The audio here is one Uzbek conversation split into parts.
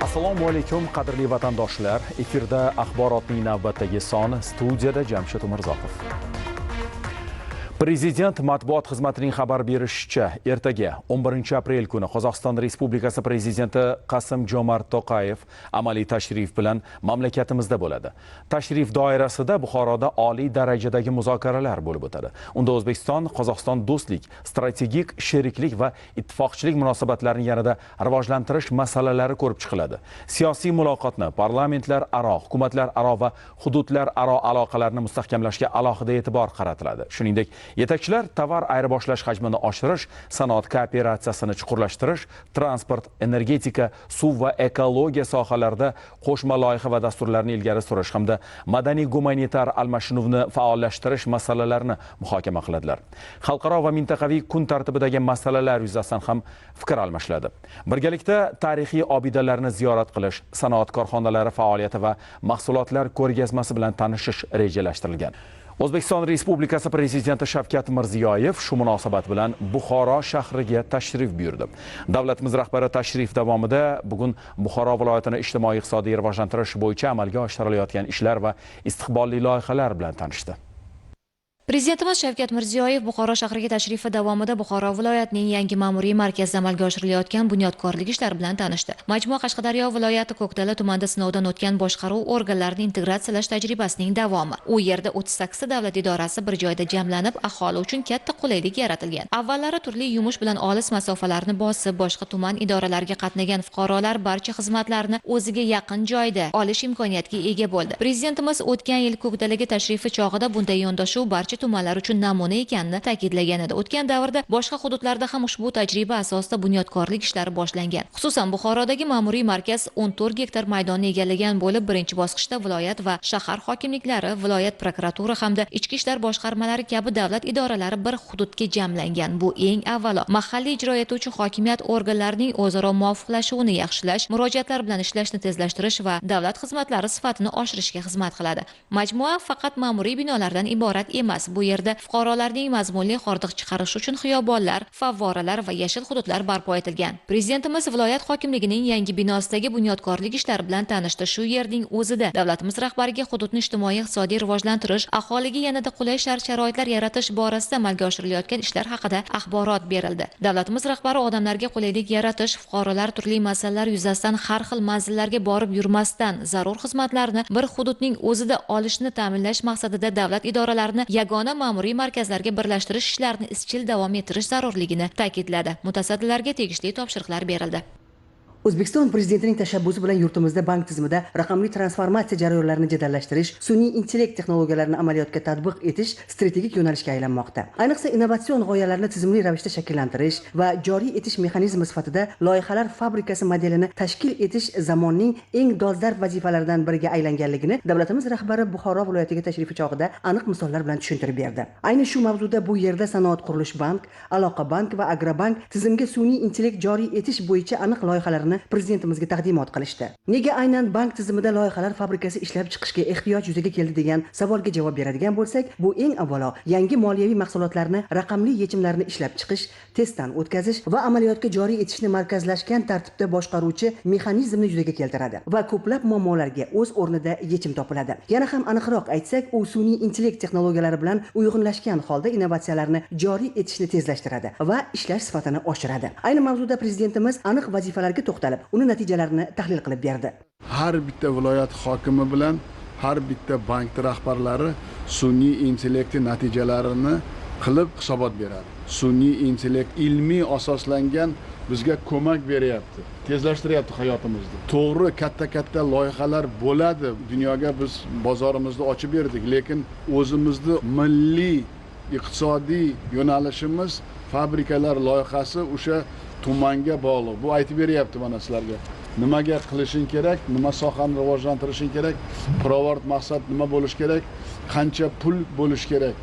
Assalomu alaykum qadrli vatandoshlar. Efirda axborotning navbatdagi soni, studiyada Jamshid Umirzoqov. Prezident matbuot xizmatining xabar berishicha, ertaga 11 aprel kuni Qozog'iston Respublikasi prezidenti Qasim-Jomart To'qayev amaliy tashrif bilan mamlakatimizda bo'ladi. Tashrif doirasida Buxoroda oliy darajadagi muzokaralar bo'lib o'tadi. Unda O'zbekiston, Qozog'iston do'stlik, strategik sheriklik va ittifoqchilik munosabatlarini yanada rivojlantirish masalalari ko'rib chiqiladi. Siyosiy muloqotni, parlamentlar aro, hukumatlar aro va hududlar aro aloqalarni mustahkamlashga alohida e'tibor qaratiladi. Shuningdek, yetakchilar tovar ayirboshlash hajmini oshirish, sanoat kooperatsiyasini chuqurlashtirish, transport, energetika, suv va ekologiya sohalarida qo'shma loyiha va dasturlarni ilgari surish hamda madaniy-gumanitar almashinuvni faollashtirish masalalarini muhokama qiladilar. Xalqaro va mintaqaviy kun tartibidagi masalalar yuzasidan ham fikr almashiladi. Birgalikda tarixiy obidalarni ziyorat qilish, sanoat korxonalari faoliyati va mahsulotlar ko'rgazmasi bilan tanishish rejalashtirilgan. O'zbekiston Respublikasi prezidenti Shavkat Mirziyoyev shu munosabat bilan Buxoro shahriga tashrif buyurdi. Davlatimiz rahbari tashrif davomida bugun Buxoro viloyatini ijtimoiy-iqtisodiy rivojlantirish bo'yicha amalga oshirilayotgan ishlar va istiqbolli loyihalar bilan tanishdi. Prezidentimiz Shavkat Mirziyoyev Buxoro shahriga tashrifi davomida Buxoro viloyatining yangi ma'muriy markazida amalga oshirilayotgan bunyodkorlik ishlari bilan tanishdi. Majmua Qashqadaryo viloyati Ko'kdala tumanida sinovdan o'tgan boshqaruv organlarini integratsiyalash tajribasining davomi. U yerda 38 davlat idorasi bir joyda jamlanib, aholi uchun katta qulaylik yaratilgan. Avvallari turli yumush bilan olis masofalarni bosib, boshqa tuman idoralariga qatnagan fuqarolar barcha xizmatlarni o'ziga yaqin joyda olish imkoniyatiga ega bo'ldi. Prezidentimiz o'tgan yil Ko'kdalaga tashrifi chog'ida bunday yondashuv barcha tumanlar uchun namuna ekanini ta'kidlagan edi. O'tgan davrda boshqa hududlarda ham ushbu tajriba asosida bunyodkorlik ishlari boshlangan. Xususan Buxorodagi ma'muriy markaz 14 gektar maydonni egallagan bo'lib, birinchi bosqichda viloyat va shahar hokimliklari, viloyat prokuratura hamda ichki ishlar boshqarmalari kabi davlat idoralari bir hududga jamlangan. Bu eng avvalo mahalliy ijro etuvchi hokimiyat organlarining o'zaro muvofiqlashuvini yaxshilash, murojaatlar bilan ishlashni tezlashtirish va davlat xizmatlari sifatini oshirishga xizmat qiladi. Majmua faqat ma'muriy binolardan iborat emas. Bu yerda fuqarolarning mazmunli hordiq chiqarish uchun xiyobonlar, favvoralar va yashil hududlar barpo etilgan. Prezidentimiz viloyat hokimligining yangi binosidagi bunyodkorlik ishlari bilan tanishdi. Shu yerning o'zida davlatimiz rahbariga hududni ijtimoiy-iqtisodiy rivojlantirish, aholiga yanada qulay shart-sharoitlar yaratish borasida amalga oshirilayotgan ishlar haqida axborot berildi. Davlatimiz rahbari odamlarga qulaylik yaratish, fuqarolar turli masalalar yuzasidan har xil manzillarga borib yurmasdan zarur xizmatlarni bir hududning o'zida olishni ta'minlash maqsadida davlat idoralarini yagona ma'muriy markazlarga birlashtirish ishlarini izchil davom ettirish zarurligini ta'kidladi. Mutasaddilarga tegishli topshiriqlar berildi. O'zbekiston prezidentining tashabbusi bilan yurtimizda bank tizimida raqamli transformatsiya jarayonlarini jadallashtirish, sun'iy intellekt texnologiyalarini amaliyotga tatbiq etish strategik yo'nalishga aylanmoqda. Ayniqsa innovatsion g'oyalarni tizimli ravishda shakllantirish va joriy etish mexanizmi sifatida loyihalar fabrikasi modelini tashkil etish zamonning eng dolzarb vazifalaridan biriga aylanganligini davlatimiz rahbari Buxoro viloyatiga tashrifi chog'ida aniq misollar bilan tushuntirib berdi. Ayni shu mavzuda bu yerda Sanoat qurilish bank, Aloqa bank va Agrobank tizimga sun'iy intellekt joriy etish bo'yicha aniq loyihalarni prezidentimizga taqdimot qilishdi. Nega aynan bank tizimida loyihalar fabrikasi ishlab chiqishga ehtiyoj yuzaga keldi degan savolga javob beradigan bo'lsak, bu eng avvalo yangi moliyaviy mahsulotlarni raqamli yechimlarni ishlab chiqish, testdan o'tkazish va amaliyotga joriy etishni markazlashgan tartibda boshqaruvchi mexanizmni yuzaga keltiradi va ko'plab muammolarga o'z o'rnida yechim topiladi. Yana ham aniqroq aytsak, u sun'iy intellekt texnologiyalari bilan uyg'unlashgan holda innovatsiyalarni joriy etishni tezlashtiradi va ishlash sifatini oshiradi. Ayni mavzuda prezidentimiz aniq vazifalarga to'xtalib, uni natijalarini tahlil qilib berdi. Har bitta viloyat hokimi bilan har bitta bank rahbarlari sun'iy intellekt natijalarini qilib hisobot beradi. Sun'iy intellekt ilmiy asoslangan bizga ko'mak beryapti, tezlashtiryapti hayotimizni. To'g'ri, katta loyihalar bo'ladi. Dunyoga biz bozorimizni ochib berdik, lekin o'zimizni milliy iqtisodiy yo'nalishimiz fabrikalar loyihasi o'sha tumanga bog'liq. Bu aytib beryapti mana sizlarga. Nimaga qilishing kerak, nima sohani rivojlantirishing kerak, pirovard maqsad nima bo'lish kerak, qancha pul bo'lish kerak,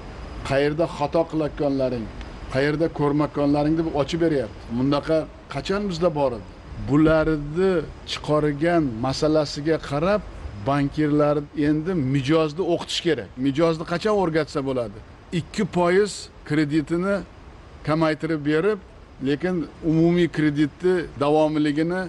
qayerda xato qilayotganlaring, qayerda ko'rmakonlaring deb ochib beryapti. Bundaqa qachon bizda bor edi? Bularni chiqargan masalasiga qarab bankirlar endi mijozni o'qitish kerak. Mijozni qachon o'rgatsa bo'ladi? 2% kreditini kamaytirib berib, lekin umumiy kreditni davomiyligini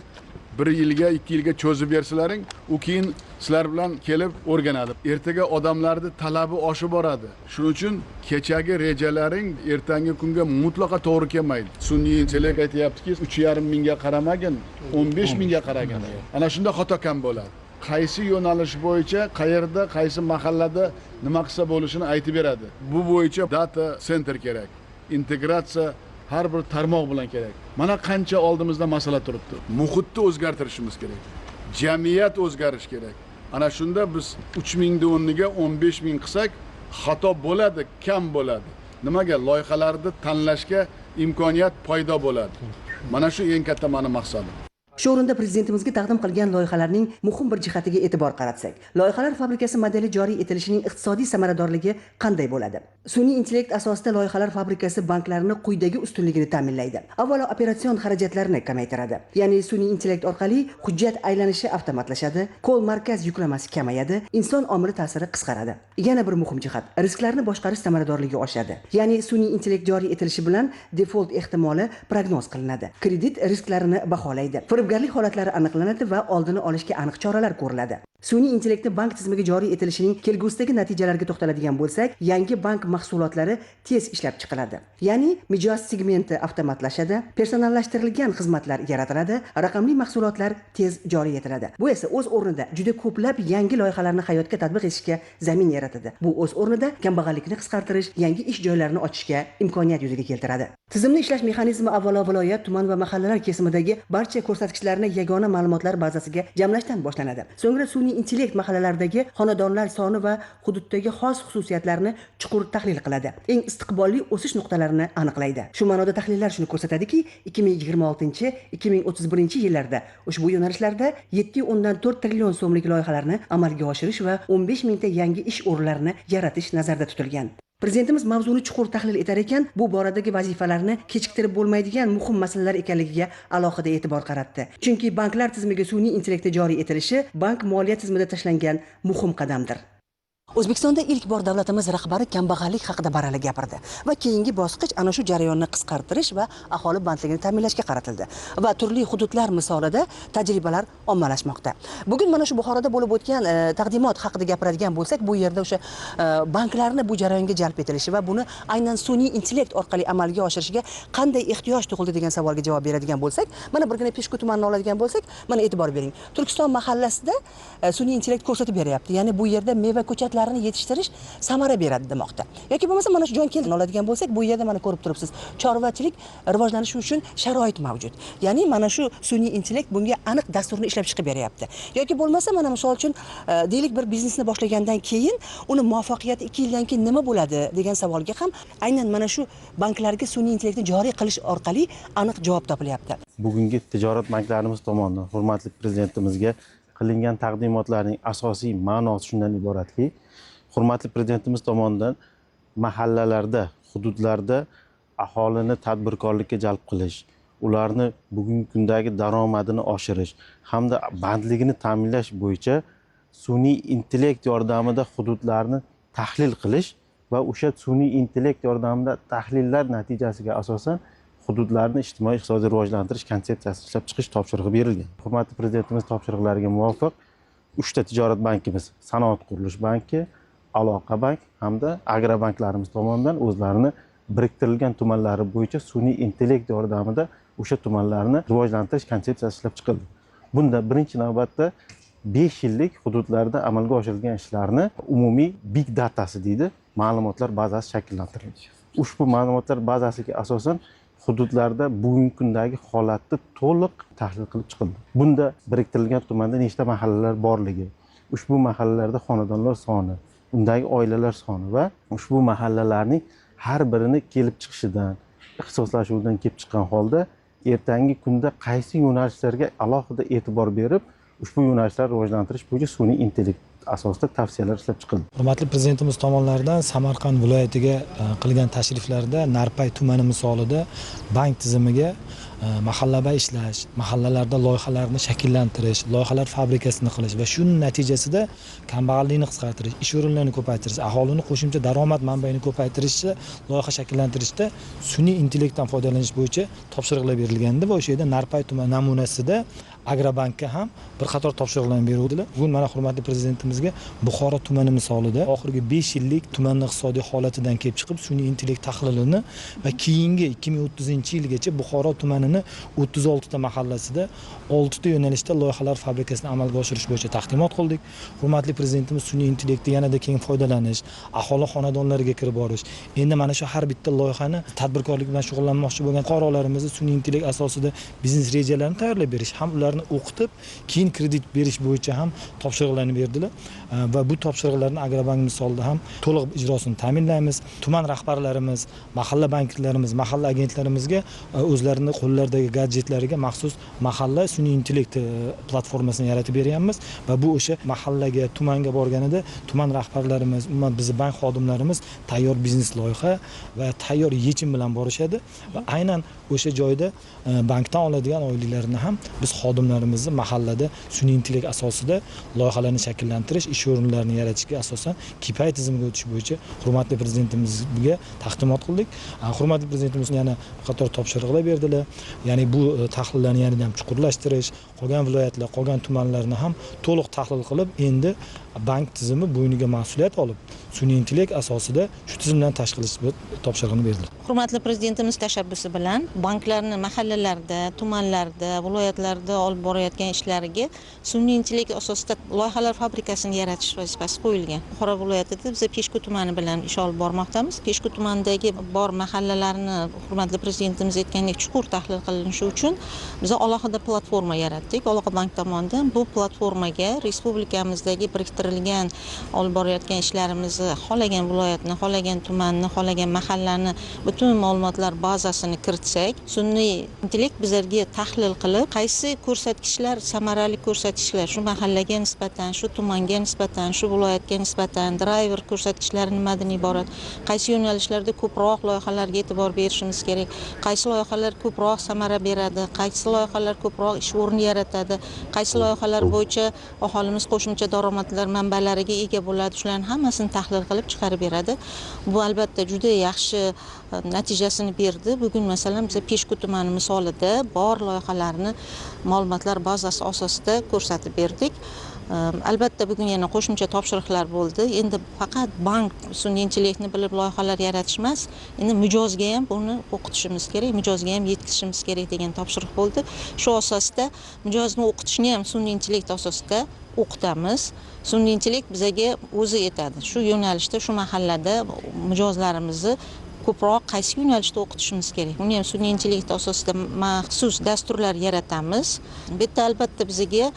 1 yilga 2 yilga cho'zib bersalaring, u keyin sizlar bilan kelib o'rganadi. Ertaga odamlarning talabi oshib boradi. Shuning uchun kechagi rejalaring ertangi kunga mutlaqo to'g'ri kelmaydi. Sun'iy intellekt aytayaptiki, 3,5 mingga qaramagin, 15 mingga qaragin. Ana shunda xato kam bo'ladi. Qaysi yo'nalish bo'yicha, qayerda, qaysi mahallada nima qilsa bo'lishini aytib beradi. Bu bo'yicha data center kerak. Integratsiya har bir tarmoq bilan kerak. Mana qancha oldimizda masala turibdi. Muhitni o'zgartirishimiz kerak. Jamiyat o'zgarish kerak. Ana shunda biz 3 mingni o'rniga 15 ming qilsak, xato bo'ladi, kam bo'ladi. Nimaga? Loyihalarni tanlashga imkoniyat paydo bo'ladi. Mana shu eng katta meni maqsadim. Shu o'rinda prezidentimizga taqdim qilgan loyihalarning muhim bir jihatiga e'tibor qaratsak, loyihalar fabrikasi modeli joriy etilishining iqtisodiy samaradorligi qanday bo'ladi? Sun'iy intellekt asosida loyihalar fabrikasi banklarni quyidagi ustunligini ta'minlaydi. Avvalo, operatsion xarajatlarni kamaytiradi. Ya'ni sun'iy intellekt orqali hujjat aylanishi avtomatlashadi, kol markaz yuklamasi kamayadi, inson omili ta'siri qisqaradi. Yana bir muhim jihat, risklarni boshqarish samaradorligi oshadi. Ya'ni sun'iy intellekt joriy etilishi bilan default ehtimoli prognoz qilinadi. Kredit risklarini baholaydi. Firibgarlik holatlari aniqlanadi va oldini olishga aniq choralar ko'riladi. Sun'iy intellektni bank tizimiga joriy etilishining kelgusidagi natijalarga to'xtaladigan bo'lsak, yangi bank mahsulotlari tez ishlab chiqiladi. Ya'ni mijoz segmenti avtomatlashadi, personallashtirilgan xizmatlar yaratiladi, raqamli mahsulotlar tez joriy etiladi. Bu esa o'z o'rnida juda ko'plab yangi loyihalarni hayotga tatbiq etishga zamin yaratadi. Bu o'z o'rnida kambag'allikni qisqartirish, yangi ish joylarini ochishga imkoniyat yuzaga keltiradi. Tizimni ishlash mexanizmi avvalo viloyat, tuman va mahallalar kesimidagi barcha ko'rsatkichlarni yagona ma'lumotlar bazasiga jamlashdan boshlanadi. So'ngra sun'iy intellekt mahallalaridagi xonadonlar soni va hududdagi xos xususiyatlarni chuqur tahlil qiladi. Eng istiqbolli o'sish nuqtalarini aniqlaydi. Shu ma'noda tahlillar shuni ko'rsatadiki, 2026-2031 yillarda ushbu yo'nalishlarda 7,4 trillion so'mlik loyihalarni amalga oshirish va 15 mingta yangi ish o'rinlarini yaratish nazarda tutilgan. Prezidentimiz mavzuni chuqur tahlil etar ekan, bu boradagi vazifalarni kechiktirib bo'lmaydigan muhim masalalar ekanligiga alohida e'tibor qaratdi. Chunki banklar tizimiga sun'iy intellekt joriy etilishi bank moliya tizimida tashlangan muhim qadamdir. O'zbekistonda ilk bor davlatimiz rahbari kambag'allik haqida baralla gapirdi va keyingi bosqich ana shu jarayonni qisqartirish va aholi bandligini ta'minlashga qaratildi va turli hududlar misolida tajribalar ommalashmoqda. Bugun mana shu Buxoroda bo'lib o'tgan taqdimot haqida gapiradigan bo'lsak, bu yerda o'sha banklarni bu jarayonga jalb etilishi va buni aynan sun'iy intellekt orqali amalga oshirishiga qanday ehtiyoj tug'ildi degan savolga javob beradigan bo'lsak, mana birgina Peshku tumanini oladigan bo'lsak, mana e'tibor bering. Turkiston mahallasida sun'iy intellekt ko'rsatib beryapti. Ya'ni bu yerda meva ko'chatlar yetishtirish samara beradi demoqda. Yoki bo'lmasa mana shu Jonkelni oladigan bo'lsak, bu yerda mana ko'rib turibsiz, chorvachilik rivojlanishi uchun sharoit mavjud. Ya'ni mana shu sun'iy intellekt bunga aniq dasturni ishlab chiqib beryapti. Yoki bo'lmasa mana misol uchun deylik bir biznesni boshlagandan keyin uni muvaffaqiyati 2 yildan keyin nima bo'ladi degan savolga ham aynan mana shu banklarga sun'iy intellektni joriy qilish orqali aniq javob topilyapti. Bugungi tijorat banklarimiz tomonidan hurmatli prezidentimizga qilingan taqdimotlarning asosiy ma'nosi shundan iboratki, hurmatli prezidentimiz tomonidan mahallalarda, hududlarda aholini tadbirkorlikka jalb qilish, ularni bugungi kundagi daromadini oshirish hamda bandligini ta'minlash bo'yicha sun'iy intellekt yordamida hududlarni tahlil qilish va o'sha sun'iy intellekt yordamida tahlillar natijasiga asosan hududlarni ijtimoiy iqtisodiy rivojlantirish konsepsiyasini ishlab chiqish topshirig'i berilgan. Hurmatli prezidentimiz topshiriqlariga muvofiq 3 ta tijorat bankimiz, Sanoat qurilish banki, Aloqa bank hamda agrobanklarimiz tomonidan o'zlarini biriktirilgan tumanlari bo'yicha sun'iy intellekt yordamida o'sha tumanlarni rivojlantirish konsepsiyasi ishlab chiqildi. Bunda birinchi navbatda 5 yillik hududlarda amalga oshirilgan ishlarni umumiy big datasi deydi, ma'lumotlar bazasi shakllantirildi. Ushbu ma'lumotlar bazasiga asosan hududlarda bugungi kundagi holatni to'liq tahlil qilib chiqildi. Bunda biriktirilgan tumanda nechta mahallalar borligi, ushbu mahallalarda xonadonlar soni, undagi oilalar soni va ushbu mahallalarning har birini kelib chiqishidan, ixtisoslashuvidan kelib chiqqan holda ertangi kunda qaysi yo'nalishlarga alohida e'tibor berib, ushbu yo'nalishlarni rivojlantirish bo'yicha sun'iy intellekt asosida tavsiyalar ishlab chiqildi. Hurmatli prezidentimiz tomonidan Samarqand viloyatiga qilgan tashriflarda Narpay tumani misolida bank tizimiga mahallabay ishlash, mahallalarda loyihalarni shakllantirish, loyihalar fabrikasini qilish va shuning natijasida kambag'allikni qisqartirish, ish o'rinlarini ko'paytirish, aholini qo'shimcha daromad manbaini ko'paytirishda, loyiha shakllantirishda sun'iy intellektdan foydalanish bo'yicha topshiriqlar berilgandi va o'sha yerda Narpay tumani namunasida Agrobankka ham bir qator topshiriqlarni beruvdilar. Bugun mana hurmatli prezidentimizga Buxoro tumani misolida oxirgi 5 yillik tumanning iqtisodiy holatidan kelib chiqib, sun'iy intellekt tahlilini va keyingi 2030-yilgacha Buxoro tumanining 36 ta mahallasida 6 ta yo'nalishda loyihalar fabrikasini amalga oshirish bo'yicha taqdimot qildik. Hurmatli prezidentimiz sun'iy intellektni yanada keng foydalanish, aholi xonadonlariga kirib borish. Endi mana shu har bitta loyihani tadbirkorlik bilan shug'ullanmoqchi bo'lgan fuqarolarimizni sun'iy intellekt asosida biznes rejalarini tayyorlab berish, ham ularni o'qitib, keyin kredit berish bo'yicha ham topshiriqlarni berdilar va bu topshiriqlarni Agrobank misolida ham to'liq ijrosini ta'minlaymiz. Tuman rahbarlarimiz, mahalla bankirlarimiz, mahalla agentlarimizga o'zlarining qo'llaridagi gadjetlariga maxsus mahalla sun'iy intellekt platformasini yaratib beryapmiz va bu o'sha mahallaga, tumanga borganida tuman rahbarlarimiz, umuman bizning bank xodimlarimiz tayyor biznes loyiha va tayyor yechim bilan borishadi va aynan o'sha joyda bankdan oladigan oyliklarni ham biz xodimlarimizni mahallada sun'iy intellekt asosida loyihalarni shakllantirish, ish o'rinlarini yaratishga asosan KPI tizimiga o'tish bo'yicha hurmatli prezidentimizga taqdimot qildik. Hurmatli prezidentimiz yana qator topshiriqlar berdilar. Ya'ni bu tahlillarni yanada ham chuqurlashtirish, qolgan viloyatlar, qolgan tumanlarni ham to'liq tahlil qilib, endi bank tizimi bo'yniga mas'uliyat olib, sun'iy intellekt asosida shu tizimdan tashkil qilish topshirig'ini berdilar. Hurmatli prezidentimiz tashabbusi bilan banklarni mahallalarda, tumanlarda, viloyatlarda olib borayotgan ishlariga sun'iy intellekt asosida loyihalar fabrikasini yaratish vazifasi qo'yilgan. Buxoro viloyatida biz Peshku tumani bilan ish olib bormoqdamiz. Peshku tumanidagi bor mahallalarni hurmatli prezidentimiz aytgandek chuqur tahlil qilinishi uchun biz alohida platforma yaratdik. Aloqa bank tomonidan bu platformaga respublikamizdagi biriktirilgan olib borayotgan ishlarimizni xohlagan viloyatni, xohlagan tumanni, xohlagan mahallani butun ma'lumotlar bazasini kiritsak, sun'iy intellekt bizlarga tahlil qilib, qaysi ko'rsatkichlar samarali ko'rsatkichlar shu mahallaga nisbatan, shu tumanga nisbatan, shu viloyatga nisbatan, driver ko'rsatkichlari nimadan iborat, qaysi yo'nalishlarda ko'proq loyihalarga e'tibor berishimiz kerak, qaysi loyihalar ko'proq samara beradi, qaysi loyihalar ko'proq ish o'rni yaratadi, qaysi loyihalar bo'yicha aholimiz qo'shimcha daromadlar manbalariga ega bo'ladi, shularning hammasini tahlil qilib chiqarib beradi. Bu albatta juda yaxshi natijasini berdi. Bugun masalan biz Peshku tumani misolida bor loyihalarni ma'lumotlar bazasi asosida ko'rsatib berdik. Albatta bugun yana qo'shimcha topshiriqlar bo'ldi. Endi faqat bank sun'iy intellektni bilib loyihalar yaratish emas, endi mijozga ham buni o'qitishimiz kerak, mijozga ham yetkazishimiz kerak degan topshiriq bo'ldi. Shu asosda mijozni o'qitishni ham sun'iy intellekt asosida o'qitamiz. Sun'iy intellekt bizga o'zi yetadi. Shu yo'nalishda, shu mahallada mijozlarimizni ko'proq qaysi yo'nalishda o'qitishimiz kerak. Uni ham sun'iy intellekt asosida maxsus dasturlar yaratamiz. Bu yerda albatta bizga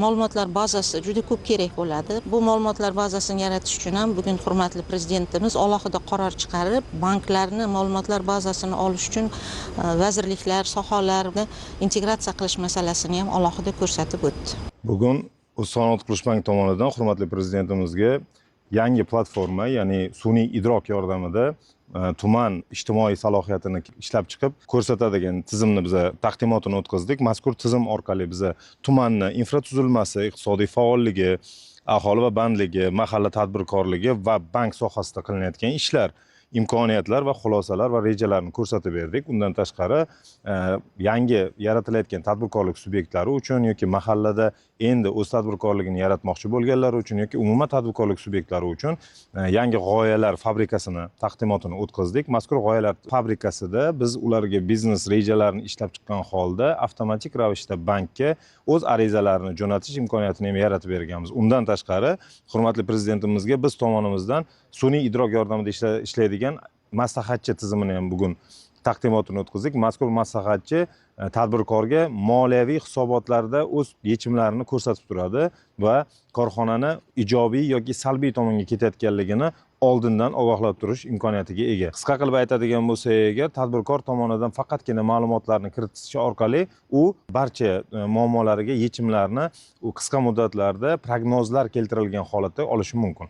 ma'lumotlar bazasi juda ko'p kerak bo'ladi. Bu ma'lumotlar bazasini yaratish uchun ham bugun hurmatli prezidentimiz alohida qaror chiqarib, banklarni ma'lumotlar bazasini olish uchun vazirliklar, sohalarni integratsiya qilish masalasini ham alohida ko'rsatib o'tdi. Bugun Sanoat qilish bank tomonidan hurmatli prezidentimizga yangi platforma, ya'ni sun'iy idrok yordamida tuman ijtimoiy salohiyatini ishlab chiqib ko'rsatadigan tizimni biz taqdimotini o'tkazdik. Mazkur tizim orqali biz tumanni infratuzilmasi, iqtisodiy faolligi, aholi va bandligi, mahalla tadbirkorligi va bank sohasida qilinayotgan ishlar, imkoniyatlar va xulosalar va rejalarni ko'rsatib berdik. Undan tashqari yangi yaratilayotgan tadbirkorlik subyektlari uchun yoki mahallada endi o'z tadbirkorligini yaratmoqchi bo'lganlar uchun yoki umuman tadbirkorlik subyektlari uchun yangi g'oyalar fabrikasini taqdimotini o'tkazdik. Mazkur g'oyalar fabrikasida biz ularga biznes rejalarini ishlab chiqqan holda avtomatik ravishda bankka o'z arizalarini jo'natish imkoniyatini ham yaratib berganmiz. Undan tashqari hurmatli prezidentimizga biz tomonimizdan sun'iy idrok yordamida ishlaydigan maslahatchi tizimini ham bugun taqdimotini o'tkazdik. Mazkur maslahatchi tadbirkorga moliyaviy hisobotlarda o'z yechimlarini ko'rsatib turadi va korxonani ijobiy yoki salbiy tomonga ketayotganligini oldindan ogohlab turish imkoniyatiga ega. Qisqa qilib aytadigan bo'lsak, agar tadbirkor tomonidan faqatgina ma'lumotlarni kiritishi orqali u barcha muammolariga yechimlarni qisqa muddatlarda prognozlar keltirilgan holatda olishi mumkin.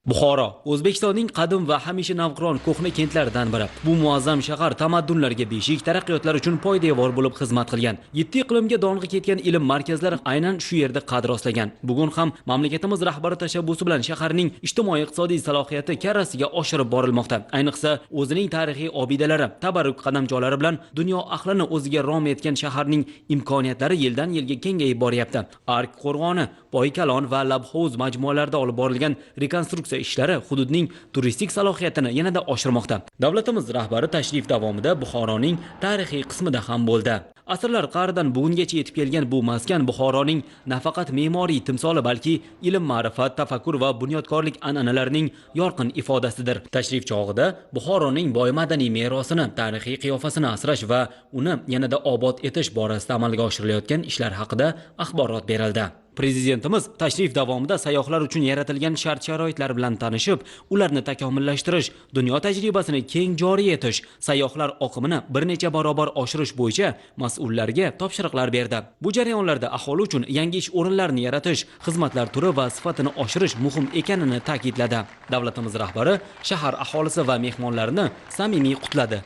Buxoro O'zbekistonning qadim va hamisha navqiron ko'hna kentlaridan biri. Bu muazzam shahar tamaddunlarga beshik, taraqqiyotlar uchun poydevor bo'lib xizmat qilgan. 7 iqlimga dong'i ketgan ilm markazlari aynan shu yerda qad rostlagan. Bugun ham mamlakatimiz rahbari tashabbusi bilan shaharning ijtimoiy-iqtisodiy salohiyati karrasiga oshirib borilmoqda. Ayniqsa o'zining tarixiy obidalari, tabarruk qadamjolari bilan dunyo ahlini o'ziga rom etgan shaharning imkoniyatlari yildan yilga kengayib boryapti. Ark qo'rg'oni, Boykalon va Labhovuz majmualarida olib borilgan rekonstruksiya ishlari hududning turistik salohiyatini yanada oshirmoqda. Davlatimiz rahbari tashrif davomida Buxoroning tarixiy qismida ham bo'ldi. Asrlar qa'ridan bugungacha yetib kelgan bu maskan Buxoroning nafaqat me'moriy timsoli, balki ilm, ma'rifat, tafakkur va bunyodkorlik an'analarining yorqin ifodasidir. Tashrif chog'ida Buxoroning boy madaniy merosini, tarixiy qiyofasini asrash va uni yanada obod etish borasida amalga oshirilayotgan ishlar haqida axborot berildi. Prezidentimiz tashrif davomida sayyohlar uchun yaratilgan shart-sharoitlar bilan tanishib, ularni takomillashtirish, dunyo tajribasini keng joriy etish, sayyohlar oqimini bir necha barobar oshirish bo'yicha mas'ullarga topshiriqlar berdi. Bu jarayonlarda aholi uchun yangi ish o'rinlarini yaratish, xizmatlar turi va sifatini oshirish muhim ekanini ta'kidladi. Davlatimiz rahbari shahar aholisi va mehmonlarini samimiy qutladi.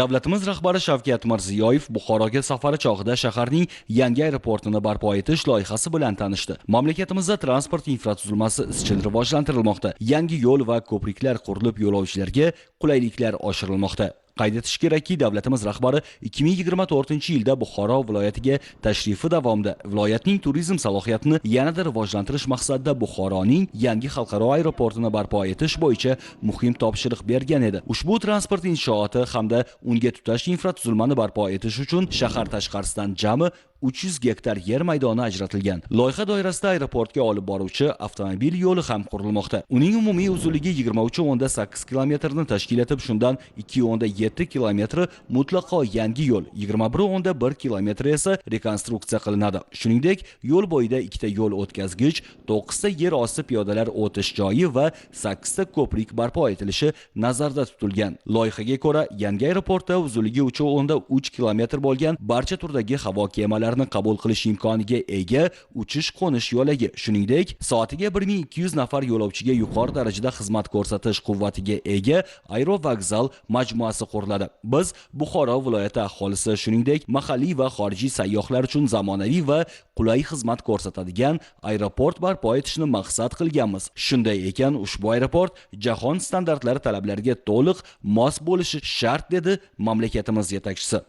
Davlatimiz rahbari Shavkat Mirziyoyev Buxoroga safari chog'ida shaharning yangi aeroportini barpo etish loyihasi bilan tanishdi. Mamlakatimizda transport infratuzilmasi izchil rivojlantirilmoqda. Yangi yo'l va ko'priklar qurilib, yo'lovchilarga qulayliklar oshirilmoqda. Qayd etish kerakki, davlatimiz rahbari 2024-yilda Buxoro viloyatiga tashrifi davomida viloyatning turizm salohiyatini yanada rivojlantirish maqsadida Buxoroning yangi xalqaro aeroportini barpo etish bo'yicha muhim topshiriq bergan edi. Ushbu transport inshooti hamda unga tutash infratuzilmani barpo etish uchun shahar tashqarisidan jami 300 gektar yer maydoni ajratilgan. Loyiha doirasida aeroportga olib boruvchi avtomobil yo'li ham qurilmoqda. Uning umumiy uzunligi 23.8 kilometrni tashkil etib, shundan 2.7 kilometri mutlaqo yangi yo'l, 21.1 kilometri esa rekonstruksiya qilinadi. Shuningdek, yo'l bo'yida 2 yo'l o'tkazgich, 9 ta yer osti piyodalar o'tish joyi va 8 ta ko'prik barpo etilishi nazarda tutilgan. Loyihaga ko'ra, yangi aeroportda uzunligi 3.3 kilometr bo'lgan barcha turdagi havo kemalari qabul qilish imkoniga ega uchish-qo'nish yo'lagi, shuningdek, soatiga 1200 nafar yo'lovchiga yuqori darajada xizmat ko'rsatish quvvatiga ega aerovokzal majmuasi quriladi. Biz Buxoro viloyati aholisi, shuningdek, mahalliy va xorijiy sayyohlar uchun zamonaviy va qulay xizmat ko'rsatadigan aeroport barpo etishni maqsad qilganmiz. Shunday ekan, ushbu aeroport jahon standartlari talablariga to'liq mos bo'lishi shart, dedi mamlakatimiz yetakchisi.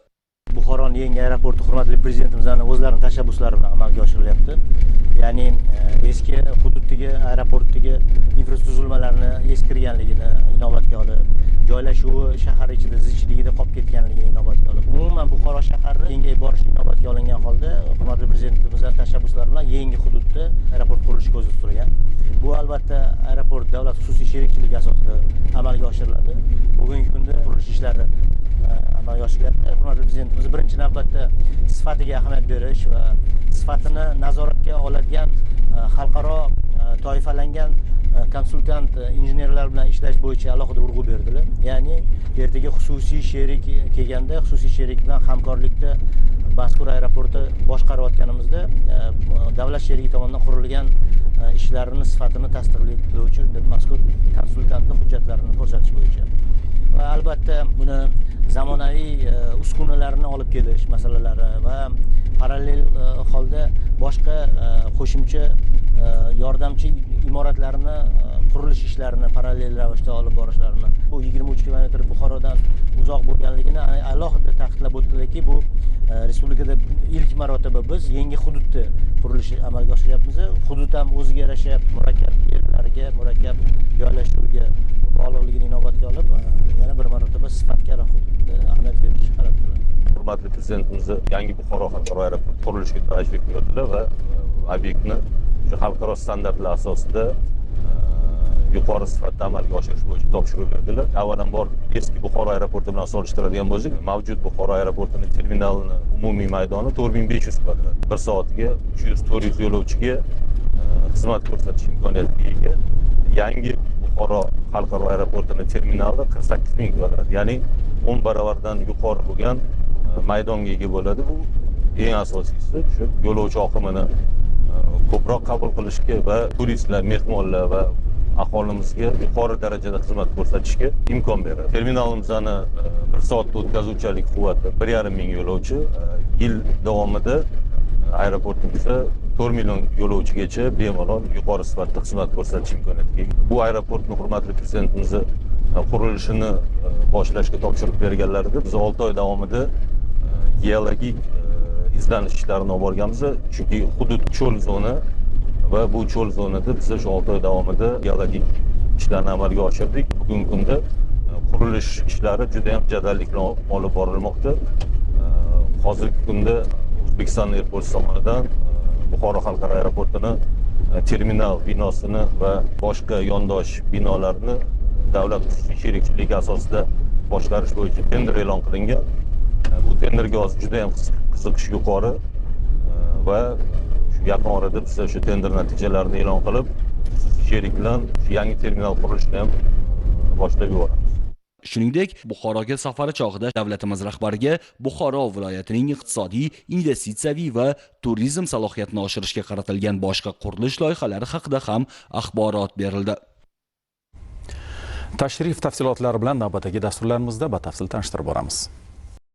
Buxoroning yangi aeroporti hurmatli prezidentimizning o'zlarining tashabbuslari bilan amalga oshirilyapti. Ya'ni eski hududdagi aeroportdagi infratuzilmalarni eskirganligini inobatga olib, joylashuvi shahar ichida zichligida qolib ketganligini inobatga olib, umuman Buxoro shahri kengayib borishi inobatga olingan holda hurmatli prezidentimizning tashabbuslari bilan yangi hududda aeroport qurilishi ko'zda tutilgan. Bu albatta aeroport davlat xususiy sherikchiligi asosida amalga oshiriladi. Bugungi kunda qurilish ishlari amalga oshirilyapti. Hurmatli prezidentimiz birinchi navbatda sifatiga ahamiyat berish va sifatini nazoratga oladigan xalqaro toifalangan konsultant injenerlar bilan ishlash bo'yicha alohida urg'u berdilar. Ya'ni ertaga xususiy sherik kelganda, xususiy sherik bilan hamkorlikda mazkur aeroportni boshqarayotganimizda davlat sherigi tomonidan qurilgan ishlarini sifatini tasdiqlovchi mazkur konsultantning hujjatlarini ko'rsatish bo'yicha. Va albatta buni zamonaviy uskunalarni olib kelish masalalari va parallel holda boshqa qo'shimcha yordamchi imoratlarni qurilish ishlarini parallel ravishda olib borishlarini, bu 23 kilometr Buxorodan uzoq bo'lganligini alohida ta'kidlab o'tdilarki, bu respublikada ilk marotaba biz yangi hududda qurilish amalga oshiryapmiz. Hudud ham o'ziga yarasha murakkab yerlarga, murakkab joylashuviga bog'liqligini inobatga olib, yana bir marotaba sifatga ahamiyat berish qaror qilindi. Hurmatli prezidentimiz yangi Buxoro xalqaro aeroport qurilishiga tashrif buyurdilar va obyektni shu xalqaro standartlar asosida yuqori sifatda amalga oshirish bo'yicha topshiriq berdilar. Avvalambor eski Buxoro aeroporti bilan solishtiradigan bo'lsak, mavjud Buxoro aeroportining terminalining umumiy maydoni 4500 kvadrat. Bir soatiga 300-400 yo'lovchiga xizmat ko'rsatish imkoniyatiga ega. Yangi Buxoro xalqaro aeroportining terminali 48000 kvadrat, ya'ni 10 baravardan yuqori bo'lgan maydonga ega bo'ladi. Bu eng asosiysi shu yo'lovchi oqimini ko'proq qabul qilishga va turistlar, mehmonlar va aholimizga yuqori darajada xizmat ko'rsatishga imkon beradi. Terminalimizni 1 soatda o'tkazuvchilik quvvati 1,5 ming yo'lovchi, yil davomida aeroportimizda 4 million yo'lovchigacha bemalol yuqori sifatda xizmat ko'rsatish imkoniyatiga ega. Bu aeroportni hurmatli prezidentimiz qurilishini boshlashga topshiriq berganlarida biz 6 oy davomida geologik izlanish ishlarini olib borganmiz, chunki hudud cho'l zona va bu cho'l zonada biz shu 6 oy davomida geologik ishlarni amalga oshirdik. Bugungi kunda qurilish ishlari juda ham jadallik bilan olib borilmoqda. Hozirgi kunda O'zbekiston Airports tomonidan Buxoro xalqaro aeroportini terminal binosini va boshqa yondosh binolarni davlat xususiy sherikchiligi asosida boshlanish bo'yicha tender e'lon qilingan. Bu tenderga hozir juda ham qiziqish yuqori va yaqin orada biz shu tender natijalarini e'lon qilib, sherik bilan yangi terminal qurilishini ham boshlab yuboramiz. Shuningdek, Buxoroga safari chog'ida davlatimiz rahbariga Buxoro viloyatining iqtisodiy, investitsiyaviy va turizm salohiyatini oshirishga qaratilgan boshqa qurilish loyihalari haqida ham axborot berildi. Tashrif tafsilotlari bilan navbatdagi dasturlarimizda batafsil tanishtirib boramiz.